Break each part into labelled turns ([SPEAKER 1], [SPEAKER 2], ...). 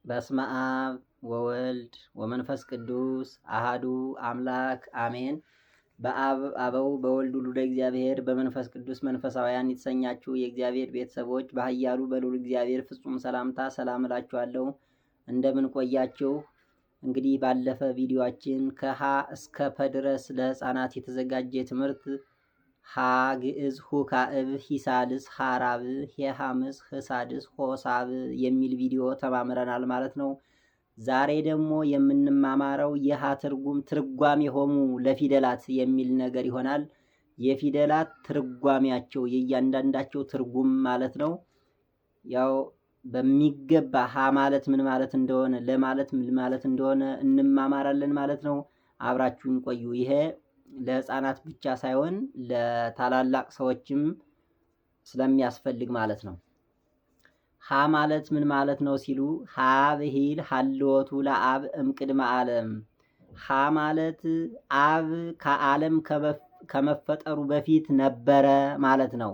[SPEAKER 1] በስመ አብ ወወልድ ወመንፈስ ቅዱስ አሃዱ አምላክ አሜን። በአብ አበው በወልድ ውሉደ እግዚአብሔር በመንፈስ ቅዱስ መንፈሳውያን የተሰኛችሁ የእግዚአብሔር ቤተሰቦች በኃያሉ በልዑል እግዚአብሔር ፍጹም ሰላምታ ሰላም እላችኋለሁ። እንደምን ቆያችሁ? እንግዲህ ባለፈ ቪዲዮአችን ከሀ እስከ ፐ ድረስ ለሕፃናት የተዘጋጀ ትምህርት ሀ ግዕዝ፣ ሁ ካዕብ፣ ሂሳልስ፣ ሀራብ፣ ሄሐምስ፣ ህሳድስ፣ ሆሳብ የሚል ቪዲዮ ተማምረናል ማለት ነው። ዛሬ ደግሞ የምንማማረው የሀ ትርጓሜ ሆሙ ለፊደላት የሚል ነገር ይሆናል። የፊደላት ትርጓሜያቸው የእያንዳንዳቸው ትርጉም ማለት ነው። ያው በሚገባ ሀ ማለት ምን ማለት እንደሆነ ለማለት ምን ማለት እንደሆነ እንማማራለን ማለት ነው። አብራችሁን ቆዩ። ይሄ ለሕፃናት ብቻ ሳይሆን ለታላላቅ ሰዎችም ስለሚያስፈልግ ማለት ነው። ሀ ማለት ምን ማለት ነው ሲሉ ሀ ብሂል ሀልወቱ ለአብ እምቅድመ ዓለም። ሀ ማለት አብ ከዓለም ከመፈጠሩ በፊት ነበረ ማለት ነው።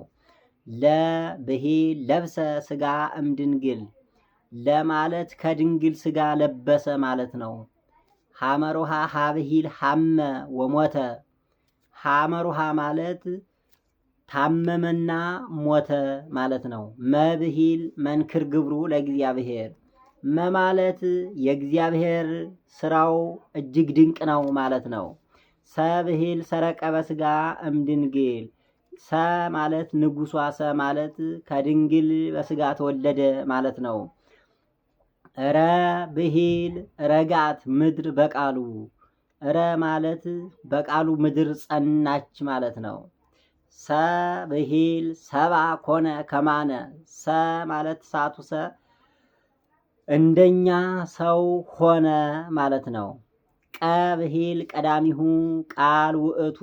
[SPEAKER 1] ለብሂል ለብሰ ስጋ እምድንግል፣ ለማለት ከድንግል ስጋ ለበሰ ማለት ነው። ሐመሩሃ ሀብሂል ሐመ ወሞተ። ሐመሩሃ ማለት ታመመና ሞተ ማለት ነው። መብሂል መንክር ግብሩ ለእግዚአብሔር፣ መማለት የእግዚአብሔር ስራው እጅግ ድንቅ ነው ማለት ነው። ሰብሂል ሰረቀ በስጋ እምድንግል፣ ሰ ማለት ንጉሷ፣ ሰ ማለት ከድንግል በስጋ ተወለደ ማለት ነው። ረ ብሂል ረጋት ምድር በቃሉ፣ ረ ማለት በቃሉ ምድር ጸናች ማለት ነው። ሰ ብሂል ሰባ ኮነ ከማነ፣ ሰ ማለት ሳቱ ሰ እንደኛ ሰው ሆነ ማለት ነው። ቀ ብሂል ቀዳሚሁ ቃል ውእቱ፣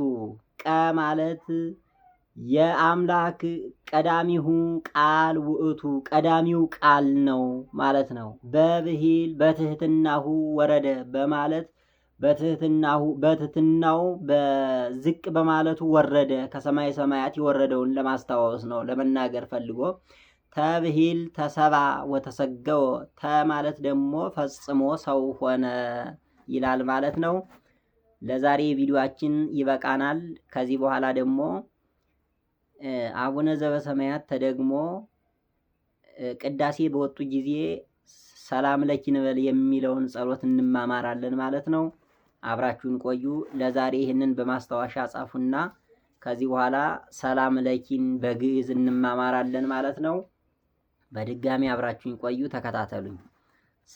[SPEAKER 1] ቀ ማለት የአምላክ ቀዳሚሁ ቃል ውእቱ ቀዳሚው ቃል ነው ማለት ነው። በብሂል በትህትናሁ ወረደ በማለት በትህትናው በዝቅ በማለቱ ወረደ፣ ከሰማይ ሰማያት የወረደውን ለማስታወስ ነው ለመናገር ፈልጎ። ተብሂል ተሰባ ወተሰገወ፣ ተ ማለት ደግሞ ፈጽሞ ሰው ሆነ ይላል ማለት ነው። ለዛሬ ቪዲዮአችን ይበቃናል። ከዚህ በኋላ ደግሞ አቡነ ዘበሰማያት ተደግሞ ቅዳሴ በወጡ ጊዜ ሰላም ለኪ ንበል የሚለውን ጸሎት እንማማራለን ማለት ነው። አብራችሁን ቆዩ። ለዛሬ ይህንን በማስታወሻ ጻፉና ከዚህ በኋላ ሰላም ለኪን በግዕዝ እንማማራለን ማለት ነው። በድጋሚ አብራችሁን ቆዩ፣ ተከታተሉኝ።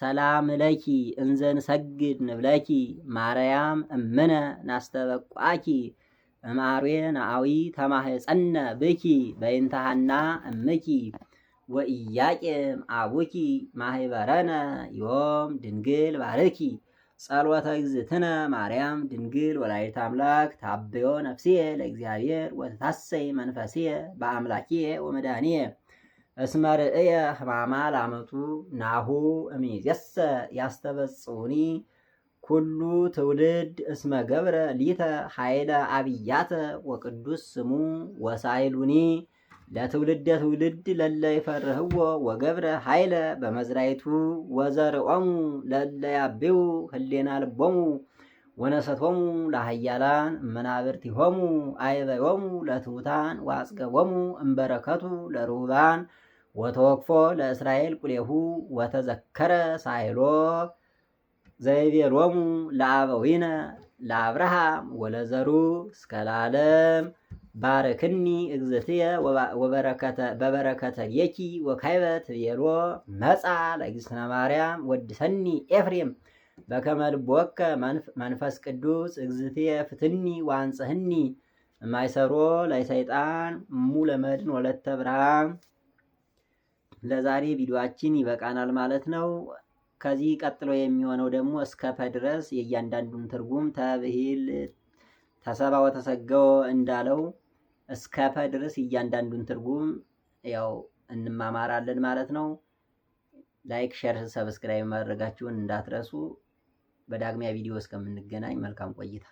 [SPEAKER 1] ሰላም ለኪ እንዘን ሰግድ ንብለኪ ማርያም እምነ ናስተበቋኪ እማሬ ናአዊ ተማህፀነ ብኪ በይንታሃና እምኪ ወኢያቄም አቡኪ ማህበረነ ዮም ድንግል ባርኪ ጸሎተ እግዝእትነ ማርያም ድንግል ወላዲተ አምላክ ታብዮ ነፍስየ ለእግዚአብሔር ወተታሰይ መንፈስየ በአምላኪየ ወመድኃኒየ እስመ ርእየ ሕማማ ላመቱ ናሁ እምይእዜሰ ያስተበጽኡኒ ኩሉ ትውልድ እስመ ገብረ ሊተ ኃይለ አብያተ ወቅዱስ ስሙ ወሳይሉኒ ለትውልደ ትውልድ ለለ ይፈርህዎ ወገብረ ኃይለ በመዝራይቱ ወዘርዖሙ ለለ ያብዩ ህሌና ልቦሙ ወነሰቶሙ ለሃያላን መናብርቲሆሙ አይበዮሙ ለትሑታን ወአጽገቦሙ እምበረከቱ ለርሁባን ወተወክፎ ለእስራኤል ቁሌሁ ወተዘከረ ሳይሎ ዘይቤሎሙ ለአበዊነ ለአብርሃም ወለዘሩ እስከ ለዓለም ባርክኒ እግዝእትየ በበረከተ ሌኪ ወካይበ ትቤሎ መጻ ለእግዝእትነ ማርያም ወድሰኒ ኤፍሬም በከመ ልቦከ መንፈስ ቅዱስ እግዝእትየ ፍትኒ ወአንጽሕኒ እማይሰሮ ለሰይጣን እሙ ለመድን ወለተ ብርሃን። ለዛሬ ቪዲዮአችን ይበቃናል ማለት ነው። ከዚህ ቀጥሎ የሚሆነው ደግሞ እስከ ፐ ድረስ የእያንዳንዱን ትርጉም ተብሂል ተሰባ ወተሰገወ እንዳለው እስከ ፐ ድረስ እያንዳንዱን ትርጉም ያው እንማማራለን ማለት ነው። ላይክ፣ ሼር፣ ሰብስክራይብ ማድረጋችሁን እንዳትረሱ። በዳግሚያ ቪዲዮ እስከምንገናኝ መልካም ቆይታ